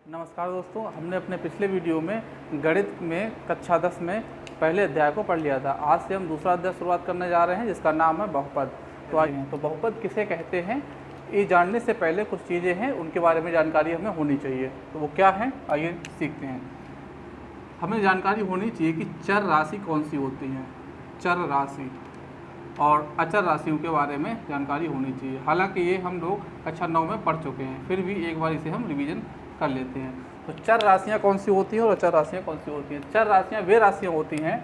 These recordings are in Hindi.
नमस्कार दोस्तों, हमने अपने पिछले वीडियो में गणित में कक्षा 10 में पहले अध्याय को पढ़ लिया था। आज से हम दूसरा अध्याय शुरुआत करने जा रहे हैं जिसका नाम है बहुपद। तो आइए, तो बहुपद किसे कहते हैं ये जानने से पहले कुछ चीज़ें हैं उनके बारे में जानकारी हमें होनी चाहिए। तो वो क्या है, आइए सीखते हैं। हमें जानकारी होनी चाहिए कि चर राशि कौन सी होती है, चर राशि और अचर राशियों के बारे में जानकारी होनी चाहिए। हालांकि ये हम लोग कक्षा 9 में पढ़ चुके हैं, फिर भी एक बार इसे हम रिवीजन कर लेते हैं। तो चर राशियाँ कौन सी होती हैं और अचर राशियाँ कौन सी होती हैं। चर राशियाँ वे राशियाँ होती हैं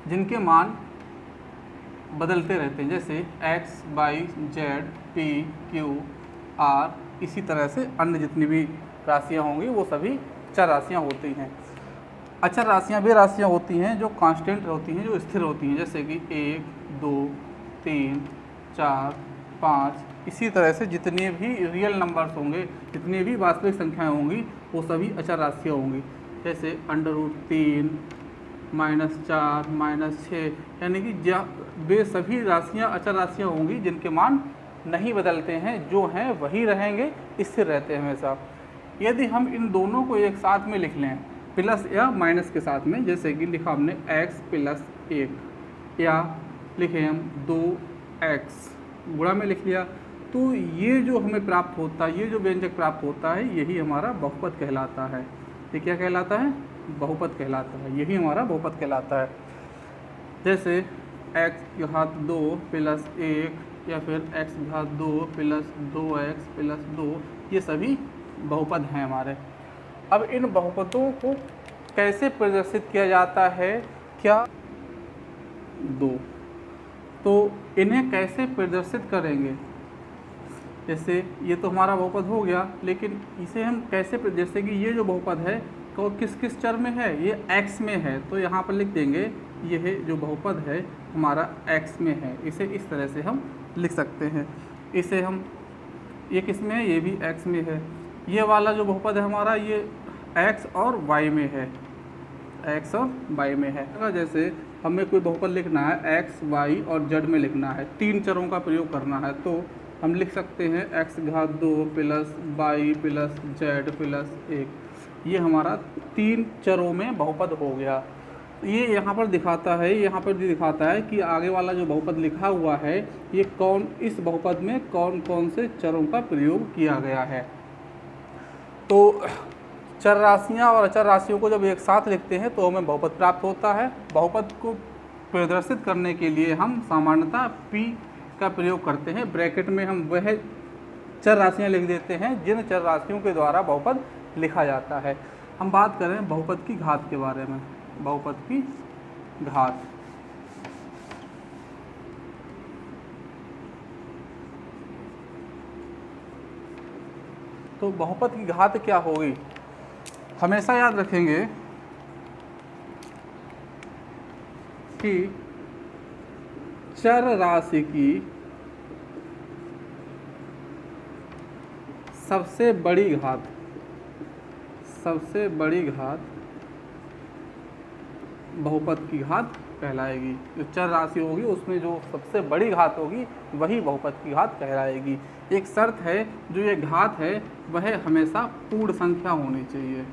जिनके मान बदलते रहते हैं, जैसे x, y, z, p, q, r, इसी तरह से अन्य जितनी भी राशियाँ होंगी वो सभी चर राशियाँ होती हैं। अचर राशियाँ वे राशियाँ होती हैं जो कांस्टेंट होती हैं, जो स्थिर होती हैं, जैसे कि 1, 2, 3, 4, 5, इसी तरह से जितने भी रियल नंबर्स होंगे, जितनी भी वास्तविक संख्याएं होंगी वो सभी अचर राशियाँ होंगी। जैसे √3, -4, -6, यानी कि वे सभी राशियाँ अचर राशियाँ होंगी जिनके मान नहीं बदलते हैं, जो हैं वही रहेंगे, स्थिर रहते हैं हमेशा। यदि हम इन दोनों को एक साथ में लिख लें प्लस या माइनस के साथ में, जैसे कि लिखा हमने x + 1 या लिखे हम 2x गुणा में लिख लिया, तो ये जो हमें प्राप्त होता है, ये जो व्यंजक प्राप्त होता है, यही हमारा बहुपद कहलाता है। ये क्या कहलाता है? बहुपद कहलाता है, यही हमारा बहुपद कहलाता है। जैसे x⁻2 + 1 या फिर x⁻2 + 2x + 2, ये सभी बहुपद हैं हमारे। अब इन बहुपदों को कैसे प्रदर्शित किया जाता है, क्या दो, तो इन्हें कैसे प्रदर्शित करेंगे। जैसे ये तो हमारा बहुपद हो गया, लेकिन इसे हम कैसे, जैसे कि ये जो बहुपद है तो किस किस चर में है, ये x में है, तो यहाँ पर लिख देंगे यह जो बहुपद है हमारा x में है। इसे इस तरह से हम लिख सकते हैं। इसे हम, ये किस में है, ये भी x में है। ये वाला जो बहुपद है हमारा, ये x और y में है, x और y में है। जैसे हमें कोई बहुपद लिखना है, x, y और z में लिखना है, 3 चरों का प्रयोग करना है, तो हम लिख सकते हैं x⁻2 + y + z + 1। ये हमारा 3 चरों में बहुपद हो गया। ये यहाँ पर दिखाता है, यहाँ पर भी दिखाता है कि आगे वाला जो बहुपद लिखा हुआ है ये कौन, इस बहुपद में कौन कौन से चरों का प्रयोग किया गया है। तो चर राशियाँ और अचर राशियों को जब एक साथ लिखते हैं तो हमें बहुपद प्राप्त होता है। बहुपद को प्रदर्शित करने के लिए हम सामान्यतः p का प्रयोग करते हैं। ब्रैकेट में हम वह चर राशियाँ लिख देते हैं जिन चर राशियों के द्वारा बहुपद लिखा जाता है। हम बात करें बहुपद की घात के बारे में। बहुपद की घात, तो बहुपद की घात क्या होगी, हमेशा याद रखेंगे कि चर राशि की सबसे बड़ी घात, सबसे बड़ी घात बहुपद की घात कहलाएगी। जो चर राशि होगी उसमें जो सबसे बड़ी घात होगी वही बहुपद की घात कहलाएगी। एक शर्त है, जो ये घात है वह हमेशा पूर्ण संख्या होनी चाहिए।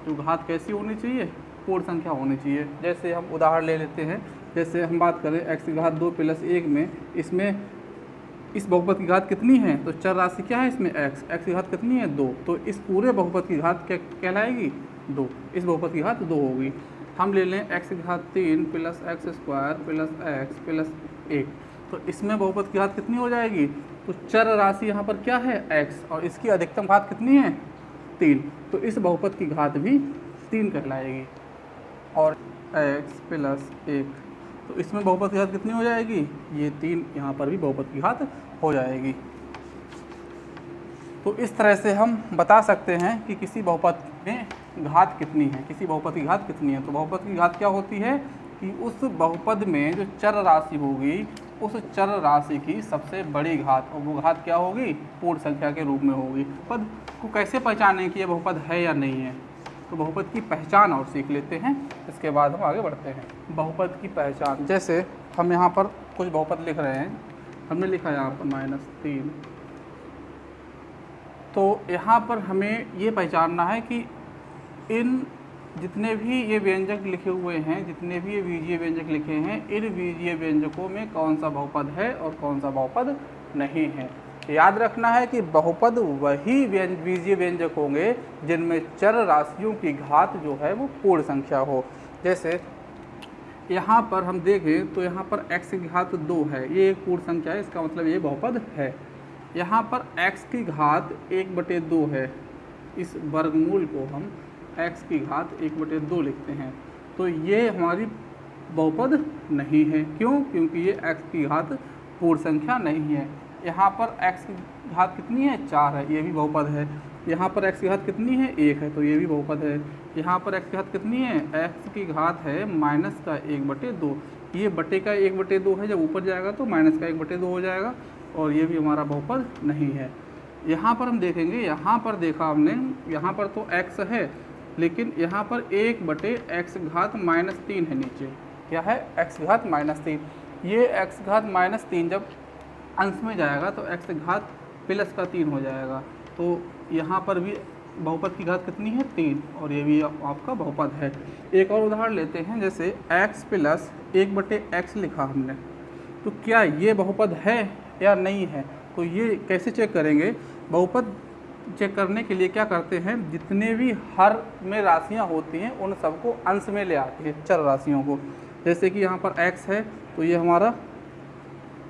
जो घात कैसी होनी चाहिए, पूर्ण संख्या होनी चाहिए। जैसे हम उदाहरण ले लेते हैं, जैसे हम बात करें x⁻2 + 1 में, इसमें इस बहुपद की घात कितनी है, तो चर राशि क्या है इसमें x की घात कितनी है 2, तो इस पूरे बहुपद की घात क्या कहलाएगी 2, इस बहुपद की घात 2 होगी। हम ले लें x⁻3 + x² + x + 1, तो इसमें बहुपद की घात कितनी हो जाएगी, तो चर राशि यहाँ पर क्या है x और इसकी अधिकतम घात कितनी है 3, तो इस बहुपद की घात भी 3 कहलाएगी। और x + 1, तो इसमें बहुपद की घात कितनी हो जाएगी, ये 3, यहाँ पर भी बहुपद की घात हो जाएगी। तो इस तरह से हम बता सकते हैं कि किसी बहुपद में घात कितनी है, किसी बहुपद की घात कितनी है। तो बहुपद की घात क्या होती है कि उस बहुपद में जो चर राशि होगी, उस चर राशि की सबसे बड़ी घात, और वो घात क्या होगी, पूर्ण संख्या के रूप में होगी। बहुपद को कैसे पहचानें कि ये बहुपद है या नहीं है, तो बहुपद की पहचान और सीख लेते हैं, इसके बाद हम आगे बढ़ते हैं। बहुपद की पहचान, जैसे हम यहाँ पर कुछ बहुपद लिख रहे हैं, हमने लिखा यहाँ पर -3 तो यहाँ पर हमें ये पहचानना है कि इन जितने भी ये व्यंजक लिखे हुए हैं, जितने भी ये बीजीय व्यंजक लिखे हैं, इन बीजीय व्यंजकों में कौन सा बहुपद है और कौन सा बहुपद नहीं है। याद रखना है कि बहुपद वही बीजीय व्यंजक होंगे जिनमें चर राशियों की घात जो है वो पूर्ण संख्या हो। जैसे यहाँ पर हम देखें तो यहाँ पर x की घात 2 है, ये एक पूर्ण संख्या है, इसका मतलब ये बहुपद है। यहाँ पर x की घात 1/2 है, इस वर्गमूल को हम x की घात 1/2 लिखते हैं, तो ये हमारी बहुपद नहीं है। क्यों? क्योंकि ये x की घात पूर्ण संख्या नहीं है। यहाँ पर x की घात कितनी है? 4 है, ये भी बहुपद है। यहाँ पर x की घात कितनी है? 1 है, तो ये भी बहुपद है। यहाँ पर x की घात कितनी है? x की घात है माइनस का 1/2, ये बटे का 1/2 है, जब ऊपर जाएगा तो माइनस का 1/2 हो जाएगा, और ये भी हमारा बहुपद नहीं है। यहाँ पर हम देखेंगे, यहाँ पर देखा हमने, यहाँ पर तो x है, लेकिन यहाँ पर 1/x घात -3 है नीचे। क्या है? x घात -3। ये x घात -3 जब अंश में जाएगा तो x घात +3 हो जाएगा, तो यहाँ पर भी बहुपद की घात कितनी है? 3, और ये भी आपका बहुपद है। एक और उदाहरण लेते हैं, जैसे x + 1/x लिखा हमने, तो क्या ये बहुपद है या नहीं है? तो ये कैसे चेक करेंगे? बहुपद चेक करने के लिए क्या करते हैं, जितने भी हर में राशियाँ होती हैं उन सबको अंश में ले आते हैं, चर राशियों को। जैसे कि यहाँ पर x है, तो ये हमारा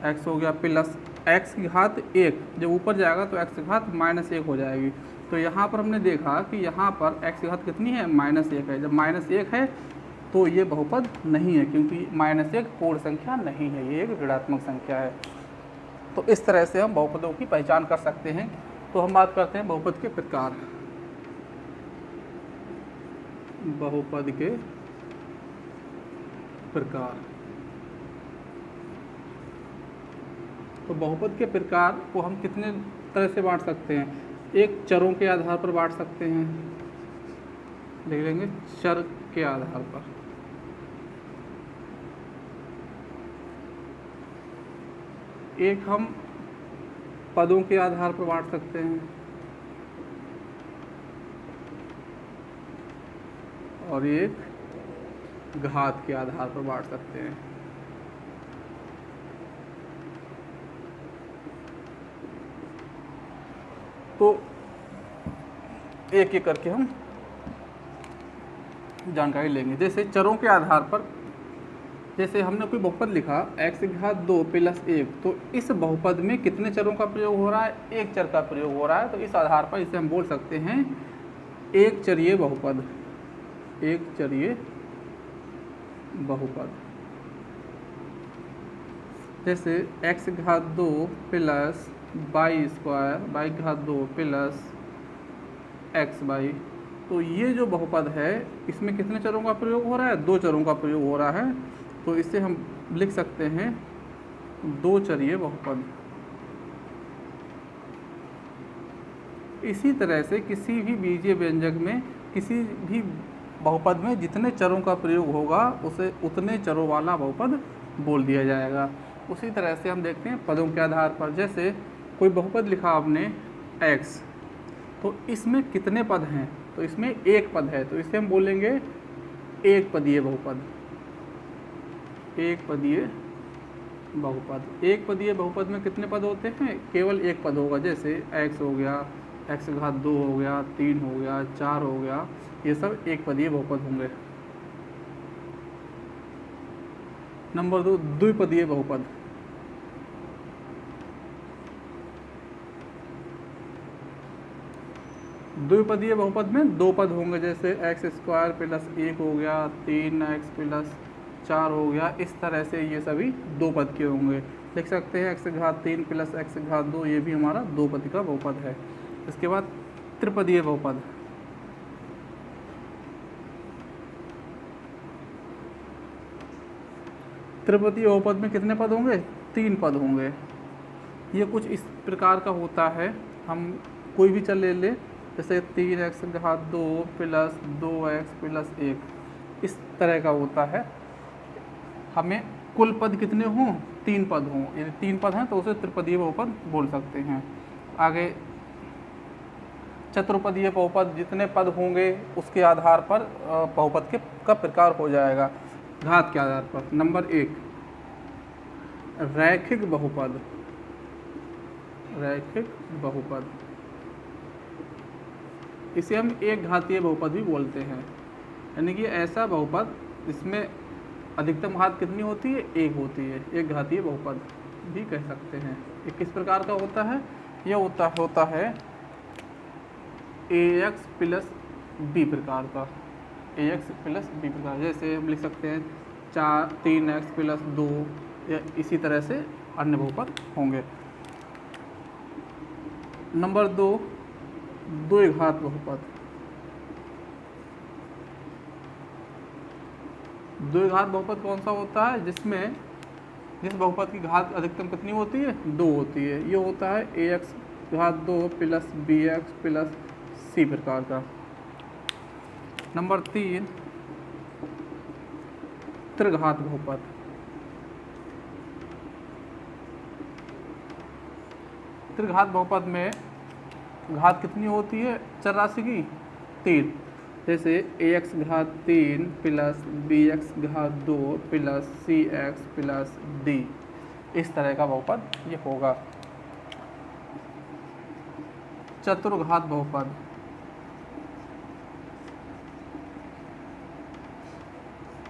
x हो गया, प्लस x की घात 1, जब ऊपर जाएगा तो x की घात -1 हो जाएगी। तो यहाँ पर हमने देखा कि यहाँ पर x की घात कितनी है? -1 है। जब -1 है तो ये बहुपद नहीं है, क्योंकि -1 पूर्ण संख्या नहीं है, ये एक ऋणात्मक संख्या है। तो इस तरह से हम बहुपदों की पहचान कर सकते हैं। तो हम बात करते हैं बहुपद के प्रकार। बहुपद के प्रकार, तो बहुपद के प्रकार को हम कितने तरह से बांट सकते हैं? एक, चरों के आधार पर बांट सकते हैं, देख लेंगे, चर के आधार पर। एक हम पदों के आधार पर बांट सकते हैं, और एक घात के आधार पर बांट सकते हैं। तो एक एक करके हम जानकारी लेंगे। जैसे चरों के आधार पर, जैसे हमने कोई बहुपद लिखा x की घात 2 + 1, तो इस बहुपद में कितने चरों का प्रयोग हो रहा है? एक चर का प्रयोग हो रहा है। तो इस आधार पर इसे हम बोल सकते हैं एक चरीय बहुपद, एक चरीय बहुपद। जैसे x की घात 2 + y² की घात 2 + xy, तो ये जो बहुपद है इसमें कितने चरों का प्रयोग हो रहा है? 2 चरों का प्रयोग हो रहा है। तो इसे हम लिख सकते हैं 2 चरीय बहुपद। इसी तरह से किसी भी बीजीय व्यंजक में, किसी भी बहुपद में जितने चरों का प्रयोग होगा उसे उतने चरों वाला बहुपद बोल दिया जाएगा। उसी तरह से हम देखते हैं पदों के आधार पर। जैसे कोई बहुपद लिखा आपने x, तो इसमें कितने पद हैं? तो इसमें एक पद है, तो इसे हम बोलेंगे एक पदीय बहुपद, एक पदीय बहुपद। एक पदीय बहुपद में कितने पद होते हैं? केवल एक पद होगा। जैसे x हो गया, x की घात 2 हो गया, 3 हो गया, 4 हो गया, ये सब एक पदीय बहुपद होंगे। नंबर 2, द्विपदीय बहुपद। द्विपदीय बहुपद में 2 पद होंगे। जैसे x² + 1 हो गया, 3x + 4 हो गया, इस तरह से ये सभी 2 पद के होंगे। लिख सकते हैं x की घात 3 + x की घात 2, ये भी हमारा 2 पद का बहुपद है। इसके बाद त्रिपदीय बहुपद। त्रिपदीय बहुपद में कितने पद होंगे? 3 पद होंगे। ये कुछ इस प्रकार का होता है, हम कोई भी चर ले लें, जैसे 3x की घात 2 + 2x + 1, इस तरह का होता है। हमें कुल पद कितने हों? 3 पद हों। यदि 3 पद हैं तो उसे त्रिपदीय बहुपद बोल सकते हैं। आगे चतुर्पदीय बहुपद जितने पद होंगे उसके आधार पर बहुपद के का प्रकार हो जाएगा घात के आधार पर। नंबर 1 रैखिक बहुपद। रैखिक बहुपद इसे हम एक घातीय बहुपद भी बोलते हैं, यानी कि ऐसा बहुपद जिसमें अधिकतम घात कितनी होती है, एक होती है, एक घातीय बहुपद भी कह सकते हैं। ये किस प्रकार का होता है, यह होता है ax प्लस बी प्रकार का, ax प्लस बी प्रकार। जैसे हम लिख सकते हैं 3x प्लस 2 या इसी तरह से अन्य बहुपद होंगे। नंबर 2 द्विघात बहुपद। द्विघात बहुपद कौन सा होता है, जिसमें जिस बहुपद की घात अधिकतम कितनी होती है, 2 होती है। ये होता है ax घात 2 प्लस bx प्लस c प्रकार का। नंबर 3 त्रिघात बहुपद। त्रिघात बहुपद में घात कितनी होती है चर राशि की, 3। जैसे ax घात 3 प्लस bx घात 2 प्लस cx प्लस d, इस तरह का बहुपद ये होगा। चतुर्घात बहुपद।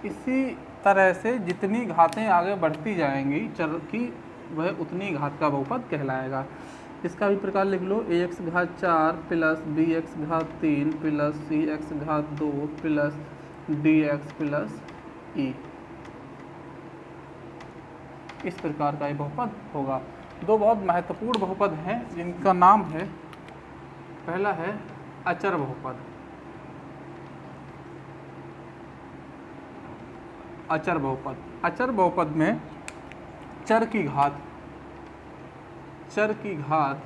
इसी तरह से जितनी घातें आगे बढ़ती जाएंगी चर की, वह उतनी घात का बहुपद कहलाएगा। इसका भी प्रकार लिख लो, ax घात 4 प्लस bx घात 3 प्लस cx घात 2 प्लस dx प्लस e, इस प्रकार का ये बहुपद होगा। दो बहुत महत्वपूर्ण बहुपद हैं जिनका नाम है, पहला है अचर बहुपद। अचर बहुपद, अचर बहुपद में चर की घात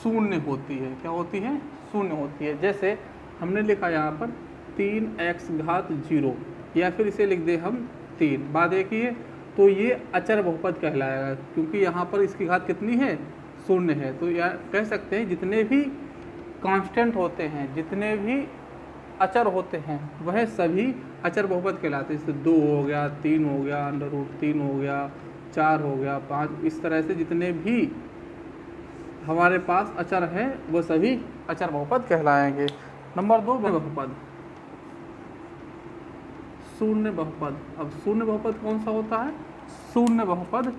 शून्य होती है। क्या होती है, शून्य होती है। जैसे हमने लिखा यहाँ पर 3x घात 0, या फिर इसे लिख दे हम 3, बात एक ही है, तो ये अचर बहुपद कहलाएगा, क्योंकि यहाँ पर इसकी घात कितनी है, शून्य है। तो या कह सकते हैं जितने भी कांस्टेंट होते हैं, जितने भी अचर होते हैं, वह सभी अचर बहुपद कहलाते हैं। जैसे 2 हो गया, 3 हो गया, √3 हो गया, 4 हो गया, 5, इस तरह से जितने भी हमारे पास अचर हैं वो सभी अचर बहुपद कहलाएंगे। नंबर 2 बहुपद, शून्य बहुपद। अब शून्य बहुपद कौन सा होता है, शून्य बहुपद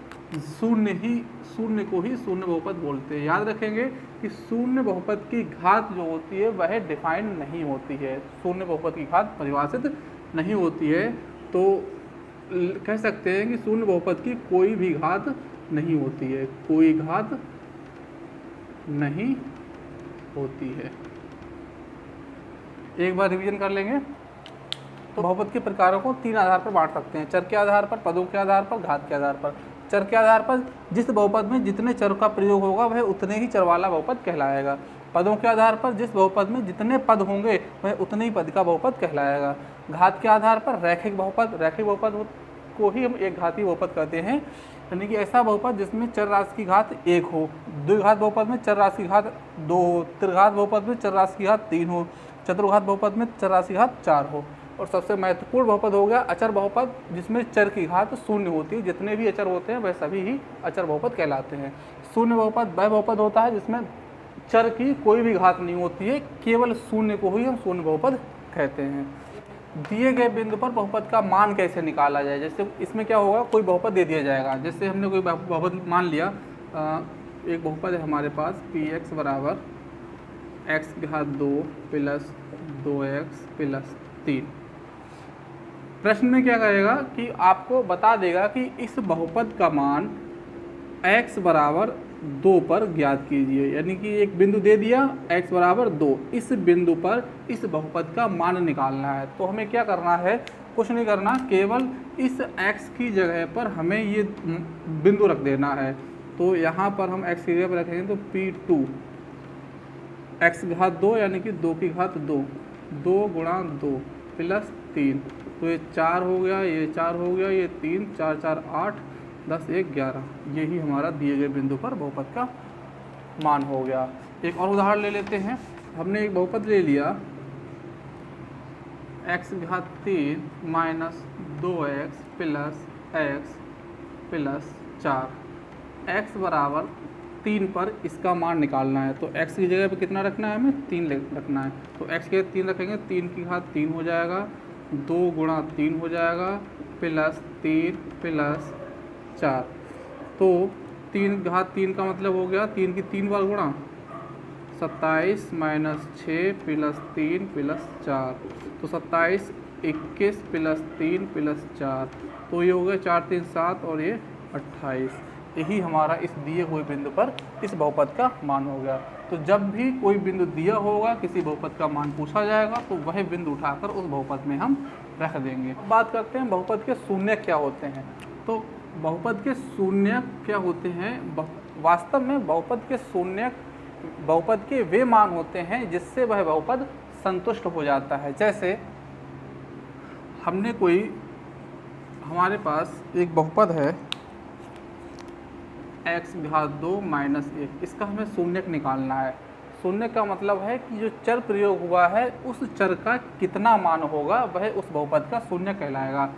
शून्य को ही शून्य बहुपद बोलते हैं। याद रखेंगे कि शून्य बहुपद की घात जो होती है वह डिफाइन नहीं होती है, शून्य बहुपद की घात परिभाषित नहीं होती है। तो कह सकते हैं कि शून्य बहुपद की कोई भी घात नहीं होती है, कोई घात नहीं होती है। एक बार रिवीजन कर लेंगे तो बहुपद के प्रकारों को 3 आधार पर बांट सकते हैं, चर के आधार पर, पदों के आधार पर, घात के आधार पर। चर के आधार पर जिस बहुपद में जितने चर का प्रयोग होगा वह उतने ही चर वाला बहुपद कहलाएगा। पदों के आधार पर जिस बहुपद में जितने पद होंगे वह उतने ही पद का बहुपद कहलाएगा। घात के आधार पर रैखिक बहुपद, रैखिक बहुपद को ही हम एक घातीय बहुपद कहते हैं, यानी कि ऐसा बहुपद जिसमें चर राशि की घात 1 हो। द्विघात बहुपद में चर राशि की घात 2 हो, त्रिघात बहुपद में चर राशि की घात 3 हो, चतुर्घात बहुपद में चर राशि की घात 4 हो। और सबसे महत्वपूर्ण बहुपद हो गया अचर बहुपद, जिसमें चर की घात शून्य होती है। जितने भी अचर होते हैं वह सभी ही अचर बहुपद कहलाते हैं। शून्य बहुपद वह बहुपद होता है जिसमें चर की कोई भी घात नहीं होती है, केवल शून्य को ही हम शून्य बहुपद कहते हैं। दिए गए बिंदु पर बहुपद का मान कैसे निकाला जाए, जैसे इसमें क्या होगा, कोई बहुपद दे दिया जाएगा। जैसे हमने कोई बहुपद मान लिया, एक बहुपद है हमारे पास px बराबर x घात 2 प्लस 2x प्लस 3। प्रश्न में क्या करेगा कि आपको बता देगा कि इस बहुपद का मान x बराबर 2 पर ज्ञात कीजिए, यानी कि एक बिंदु दे दिया x बराबर 2, इस बिंदु पर इस बहुपद का मान निकालना है। तो हमें क्या करना है, कुछ नहीं करना, केवल इस x की जगह पर हमें ये बिंदु रख देना है। तो यहाँ पर हम x की जगह पर रखेंगे तो P2 x घात 2 यानी कि 2 की घात 2, 2 गुणा 2 प्लस 3, तो ये 4 हो गया, ये 4 हो गया, ये 3, 4 4 8, 10 1 11। यही हमारा दिए गए बिंदु पर बहुपद का मान हो गया। एक और उदाहरण ले लेते हैं। हमने एक बहुपद ले लिया x घात 3 minus 2x plus x plus 4। x बराबर 3 पर इसका मान निकालना है, तो x की जगह पे कितना रखना है, हमें 3 रखना है। तो x के 3 रखेंगे, 3 की घात 3 हो जाएगा, 2 गुणा 3 हो जाएगा, प्लस 3 प्लस 4। तो 3 घात 3 का मतलब हो गया 3 की 3 बार गुणा 27 माइनस 6 प्लस 3 प्लस 4। तो 27 21 प्लस 3 प्लस 4, तो ये हो गया 4 3 7 और ये 28। यही हमारा इस दिए हुए बिंदु पर इस बहुपद का मान हो गया। तो जब भी कोई बिंदु दिया होगा, किसी बहुपद का मान पूछा जाएगा, तो वह बिंदु उठाकर उस बहुपद में हम रख देंगे। बात करते हैं बहुपद के शून्य क्या होते हैं। तो बहुपद के शून्य क्या होते हैं? वास्तव में बहुपद के शून्य बहुपद के वे मान होते हैं जिससे वह बहुपद संतुष्ट हो जाता है। जैसे हमारे पास एक बहुपद है x घात 2 माइनस 1, इसका हमें शून्यक निकालना है। शून्य का मतलब है कि जो चर प्रयोग हुआ है उस चर का कितना मान होगा, वह उस बहुपद का शून्य कहलाएगा।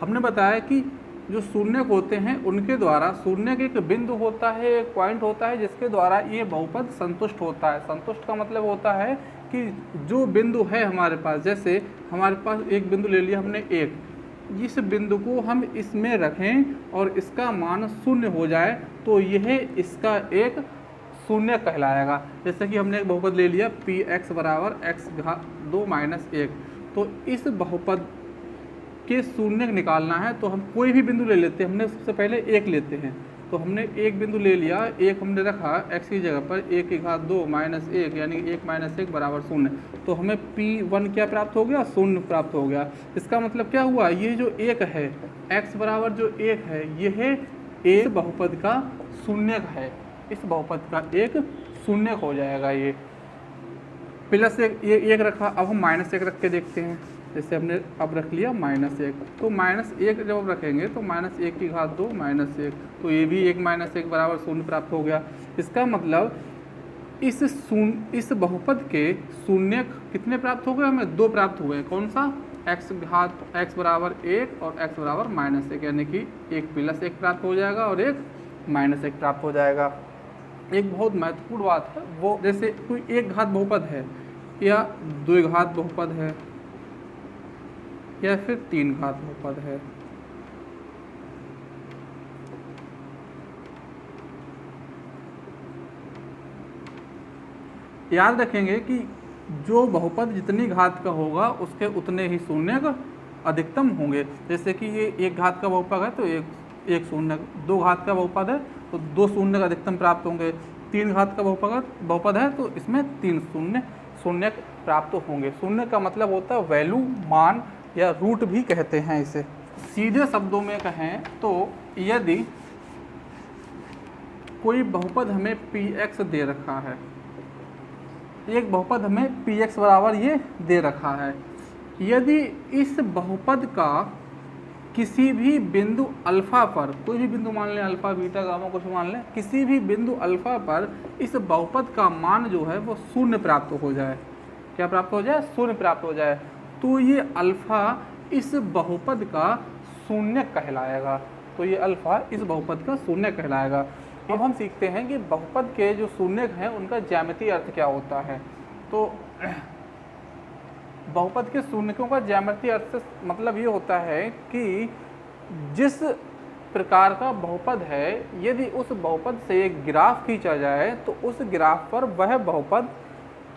हमने बताया कि जो शून्यक होते हैं उनके द्वारा, शून्यक एक बिंदु होता है, एक पॉइंट होता है जिसके द्वारा ये बहुपद संतुष्ट होता है। संतुष्ट का मतलब होता है कि जो बिंदु है हमारे पास, जैसे हमारे पास एक बिंदु ले लिया हमने 1, इस बिंदु को हम इसमें रखें और इसका मान शून्य हो जाए तो यह इसका एक शून्य कहलाएगा। जैसे कि हमने एक बहुपद ले लिया px बराबर x घात 2 माइनस 1, तो इस बहुपद के शून्य निकालना है तो हम कोई भी बिंदु ले लेते हैं। हमने सबसे पहले 1 लेते हैं, तो हमने एक बिंदु ले लिया, 1 हमने रखा x की जगह पर, 1 की घात 2 माइनस 1 यानी 1 माइनस 1 बराबर 0। तो हमें p1 क्या प्राप्त हो गया? 0 प्राप्त हो गया। इसका मतलब क्या हुआ? ये जो 1 है, x बराबर जो 1 है, यह एक बहुपद का शून्यक है। इस बहुपद का एक शून्यक हो जाएगा। ये प्लस 1 ये 1 रखा, अब हम माइनस 1 रख के देखते हैं। जैसे हमने अब रख लिया -1, तो -1 जब आप रखेंगे तो -1 की घात 2 -1, तो ये भी 1 - 1 बराबर 0 प्राप्त हो गया। इसका मतलब इस बहुपद के शून्य कितने प्राप्त हो गए? हमें 2 प्राप्त हुए। कौन सा? x बराबर 1 और x बराबर -1, यानी कि 1 + 1 प्राप्त हो जाएगा और 1 -1 प्राप्त हो जाएगा। एक बहुत महत्वपूर्ण बात है, वो जैसे कोई एक घात बहुपद है या 2 घात बहुपद है या फिर 3 घात बहुपद है, याद रखेंगे कि जो बहुपद जितनी घात का होगा उसके उतने ही शून्यक अधिकतम होंगे। जैसे कि ये 1 घात का बहुपद है तो एक शून्यक, 2 घात का बहुपद है तो 2 शून्यक अधिकतम प्राप्त होंगे, 3 घात का बहुपद है तो इसमें 3 शून्यक प्राप्त होंगे। शून्य का मतलब होता है वैल्यू, मान या रूट भी कहते हैं इसे। सीधे शब्दों में कहें तो यदि कोई बहुपद हमें px दे रखा है, एक बहुपद हमें px बराबर ये दे रखा है, यदि इस बहुपद का किसी भी बिंदु अल्फा पर, कोई भी बिंदु मान लें, अल्फा बीटा गामा कुछ मान लें, किसी भी बिंदु अल्फा पर इस बहुपद का मान जो है वो 0 प्राप्त हो जाए। क्या प्राप्त हो जाए? 0 प्राप्त हो जाए, तो ये अल्फा इस बहुपद का शून्य कहलाएगा। तो ये अल्फा इस बहुपद का शून्य कहलाएगा। अब हम सीखते हैं कि बहुपद के जो शून्यक हैं उनका ज्यामितीय अर्थ क्या होता है। तो बहुपद के शून्यकों का ज्यामितीय अर्थ से मतलब ये होता है कि जिस प्रकार का बहुपद है, यदि उस बहुपद से एक ग्राफ खींचा जाए तो उस ग्राफ पर वह बहुपद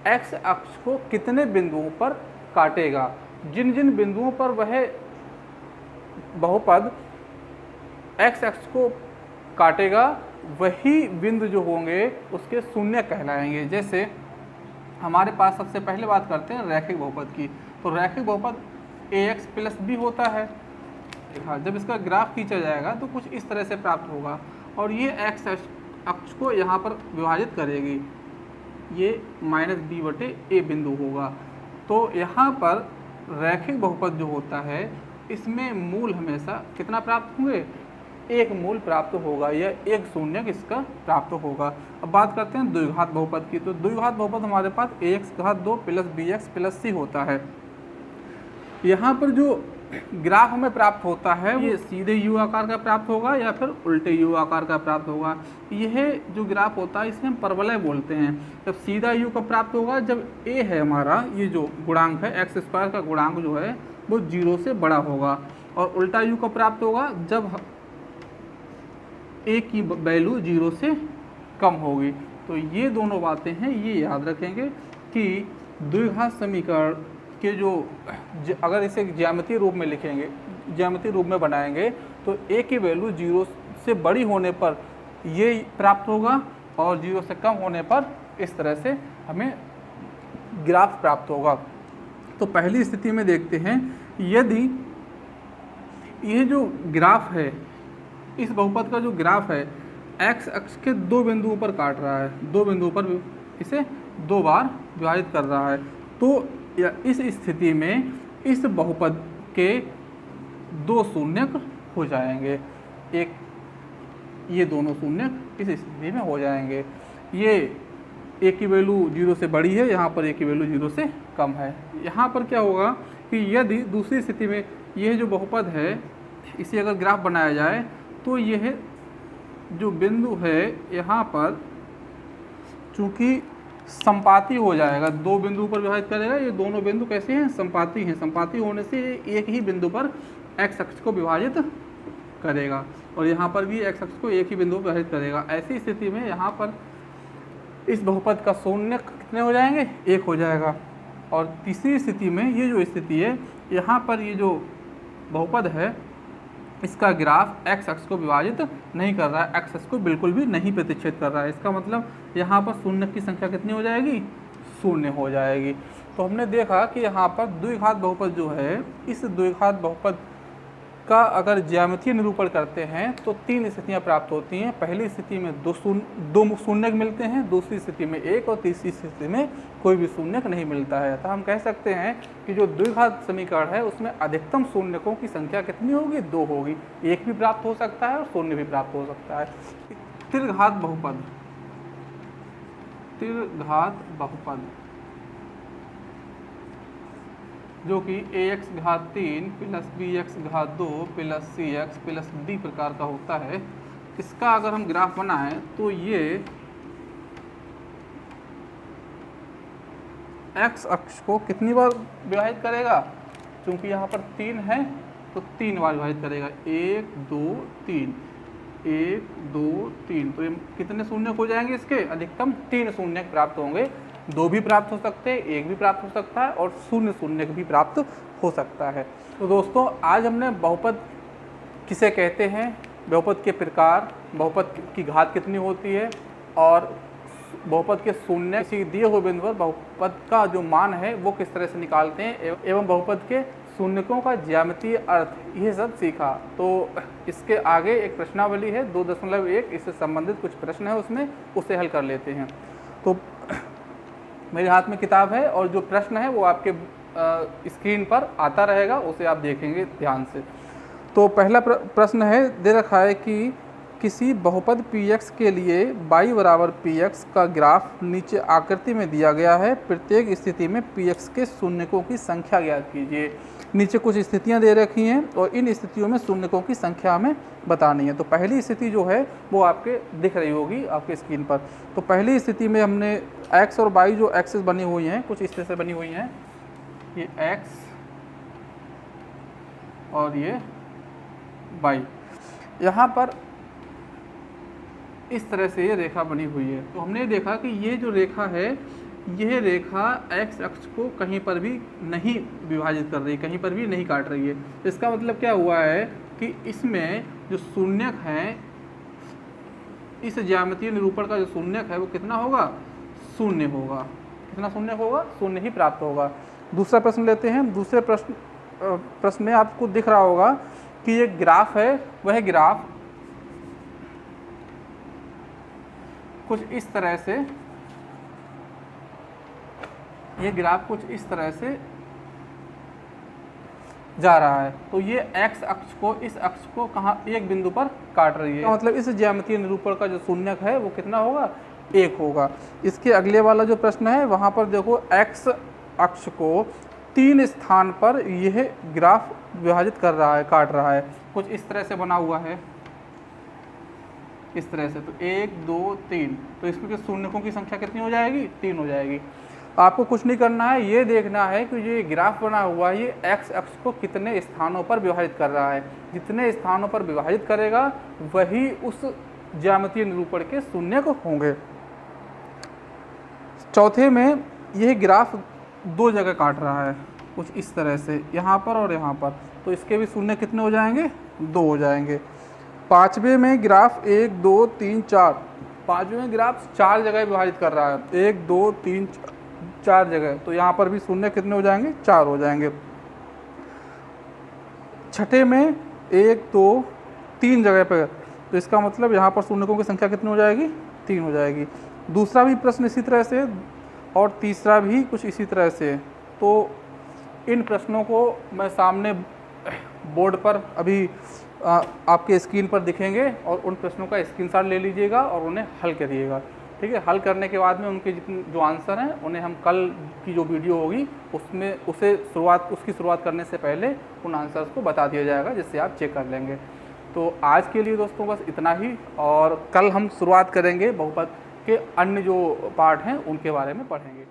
x अक्ष को कितने बिंदुओं पर काटेगा। जिन जिन बिंदुओं पर वह बहुपद x अक्ष को काटेगा वही बिंदु जो होंगे उसके शून्य कहलाएंगे। जैसे हमारे पास सबसे पहले बात करते हैं रैखिक बहुपद की। तो रैखिक बहुपद ax + b होता है। हाँ, जब इसका ग्राफ खींचा जाएगा तो कुछ इस तरह से प्राप्त होगा और ये x अक्ष को यहाँ पर विभाजित करेगी, ये -b/a बिंदु होगा। तो यहाँ पर रैखिक बहुपद जो होता है इसमें मूल हमेशा कितना प्राप्त होंगे? एक मूल प्राप्त होगा या एक शून्यक इसका प्राप्त होगा। अब बात करते हैं द्विघात बहुपद की। तो द्विघात बहुपद हमारे पास ax घात 2 प्लस bx प्लस c होता है। यहाँ पर जो ग्राफ हमें प्राप्त होता है ये सीधे यू आकार का प्राप्त होगा या फिर उल्टे यू आकार का प्राप्त होगा। यह जो ग्राफ होता है इसे हम परवलय बोलते हैं। जब सीधा यू का प्राप्त होगा जब a है हमारा, ये जो गुणांक है एक्स स्क्वायर का गुणांक जो है वो 0 से बड़ा होगा, और उल्टा यू का प्राप्त होगा जब a की वैल्यू 0 से कम होगी। तो ये दोनों बातें हैं, ये याद रखेंगे कि द्विघात समीकरण के जो अगर इसे ज्यामितीय रूप में लिखेंगे, ज्यामितीय रूप में बनाएंगे, तो a की वैल्यू 0 से बड़ी होने पर ये प्राप्त होगा और 0 से कम होने पर इस तरह से हमें ग्राफ प्राप्त होगा। तो पहली स्थिति में देखते हैं, यदि यह जो ग्राफ है, इस बहुपद का जो ग्राफ है x अक्ष के 2 बिंदुओं पर काट रहा है, 2 बिंदुओं पर इसे 2 बार विभाजित कर रहा है, तो इस स्थिति में इस बहुपद के 2 शून्यक हो जाएंगे। एक ये दोनों शून्यक इस स्थिति में हो जाएंगे। ये a की वैल्यू 0 से बड़ी है, यहाँ पर a की वैल्यू 0 से कम है। यहाँ पर क्या होगा कि यदि दूसरी स्थिति में यह जो बहुपद है इसे अगर ग्राफ बनाया जाए तो यह जो बिंदु है यहाँ पर चूँकि संपाती हो जाएगा, 2 बिंदु पर विभाजित करेगा। ये दोनों बिंदु कैसे हैं? संपाती हैं। संपाती होने से एक ही बिंदु पर x अक्ष को विभाजित करेगा और यहाँ पर भी x अक्ष को एक ही बिंदु पर विभाजित करेगा। ऐसी स्थिति में यहाँ पर इस बहुपद का शून्य कितने हो जाएंगे? 1 हो जाएगा। और तीसरी स्थिति में ये जो स्थिति है, यहाँ पर ये जो बहुपद है इसका ग्राफ x अक्ष को विभाजित नहीं कर रहा है, x अक्ष को बिल्कुल भी नहीं प्रतिच्छेद कर रहा है। इसका मतलब यहाँ पर शून्य की संख्या कितनी हो जाएगी? 0 हो जाएगी। तो हमने देखा कि यहाँ पर द्विघात बहुपद जो है, इस द्विघात बहुपद का अगर ज्यामितीय निरूपण करते हैं तो 3 स्थितियाँ प्राप्त होती हैं। पहली स्थिति में 2 शून्यक मिलते हैं, दूसरी स्थिति में 1 और तीसरी स्थिति में कोई भी शून्यक नहीं मिलता है। तो हम कह सकते हैं कि जो द्विघात समीकरण है उसमें अधिकतम शून्यकों की संख्या कितनी होगी? 2 होगी। 1 भी प्राप्त हो सकता है और शून्य भी प्राप्त हो सकता है। त्रिघात बहुपद, त्रिघात बहुपद जो कि ax घात 3 प्लस bx घात 2 प्लस cx प्लस d प्रकार का होता है, इसका अगर हम ग्राफ बनाएं तो ये x अक्ष को कितनी बार विभाजित करेगा? क्योंकि यहाँ पर 3 है तो 3 बार विभाजित करेगा। 1 2 3, 1 2 3, तो ये कितने शून्यक हो जाएंगे? इसके अधिकतम 3 शून्यक प्राप्त होंगे। 2 भी प्राप्त हो सकते हैं, 1 भी प्राप्त हो सकता है और 0 शून्यक भी प्राप्त हो सकता है। तो दोस्तों आज हमने बहुपद किसे कहते हैं, बहुपद के प्रकार, बहुपद की घात कितनी होती है और बहुपद के शून्य किसी दिए हुए बिंदु पर बहुपद का जो मान है वो किस तरह से निकालते हैं एवं बहुपद के शून्यकों का ज्यामितीय अर्थ, ये सब सीखा। तो इसके आगे एक प्रश्नावली है 2.1, इससे संबंधित कुछ प्रश्न है उसमें, उसे हल कर लेते हैं। तो मेरे हाथ में किताब है और जो प्रश्न है वो आपके स्क्रीन पर आता रहेगा, उसे आप देखेंगे ध्यान से। तो पहला प्रश्न है, दे रखा है कि किसी बहुपद px के लिए y बराबर px का ग्राफ नीचे आकृति में दिया गया है। प्रत्येक स्थिति में px के शून्यकों की संख्या ज्ञात कीजिए। नीचे कुछ स्थितियां दे रखी हैं और इन स्थितियों में शून्यकों की संख्या हमें बतानी है। तो पहली स्थिति जो है वो आपके दिख रही होगी आपके स्क्रीन पर। तो पहली स्थिति में हमने x और y जो एक्सेस बनी हुई हैं, कुछ इस तरह से बनी हुई हैं, ये x और ये y, यहाँ पर इस तरह से ये रेखा बनी हुई है। तो हमने देखा कि ये जो रेखा है, यह रेखा x अक्ष को कहीं पर भी नहीं विभाजित कर रही, कहीं पर भी नहीं काट रही है। इसका मतलब क्या हुआ है कि इसमें जो शून्यक हैं, इस ज्यामितीय निरूपण का जो शून्यक है वो कितना होगा? 0 होगा। कितना शून्यक होगा? 0 ही प्राप्त होगा। दूसरा प्रश्न लेते हैं। दूसरे प्रश्न में आपको दिख रहा होगा कि ये ग्राफ है, वह ग्राफ कुछ इस तरह से, ये ग्राफ कुछ इस तरह से जा रहा है। तो ये एक्स अक्ष को, इस अक्ष को कहाँ, एक बिंदु पर काट रही है। मतलब इस ज्यामितीय निरूपण का जो शून्यक है वो कितना होगा, 1 होगा। इसके अगले वाला जो प्रश्न है वहाँ पर देखो एक्स अक्ष को 3 स्थान पर यह ग्राफ विभाजित कर रहा है, काट रहा है। कुछ इस तरह से बना हुआ है, इस तरह से। तो 1 2 3, तो इसमें के शून्यकों की संख्या कितनी हो जाएगी, 3 हो जाएगी। आपको कुछ नहीं करना है, ये देखना है कि ये ग्राफ बना हुआ है ये एक्स अक्ष को कितने स्थानों पर विभाजित कर रहा है। जितने स्थानों पर विभाजित करेगा वही उस ज्यामितीय निरूपण के शून्यक होंगे। चौथे में यह ग्राफ 2 जगह काट रहा है, कुछ इस तरह से, यहाँ पर और यहाँ पर। तो इसके भी शून्य कितने हो जाएंगे, 2 हो जाएंगे। पाँचवें में ग्राफ 1 2 3 4, पाँचवें में ग्राफ 4 जगह विभाजित कर रहा है, 1 2 3 4 जगह। तो यहाँ पर भी शून्य कितने हो जाएंगे, 4 हो जाएंगे। छठे में 1 2 3 जगह पर, तो इसका मतलब यहाँ पर शून्यकों की संख्या कितनी हो जाएगी, 3 हो जाएगी। दूसरा भी प्रश्न इसी तरह से और तीसरा भी कुछ इसी तरह से। तो इन प्रश्नों को मैं सामने बोर्ड पर अभी आपके स्क्रीन पर दिखेंगे और उन प्रश्नों का स्क्रीनशॉट ले लीजिएगा और उन्हें हल करिएगा। ठीक है, हल करने के बाद में उनके जितने जो आंसर हैं उन्हें हम कल की जो वीडियो होगी उसमें उसकी शुरुआत करने से पहले उन आंसर्स को बता दिया जाएगा, जिससे आप चेक कर लेंगे। तो आज के लिए दोस्तों बस इतना ही, और कल हम शुरुआत करेंगे बहुपद के अन्य जो पार्ट हैं उनके बारे में पढ़ेंगे।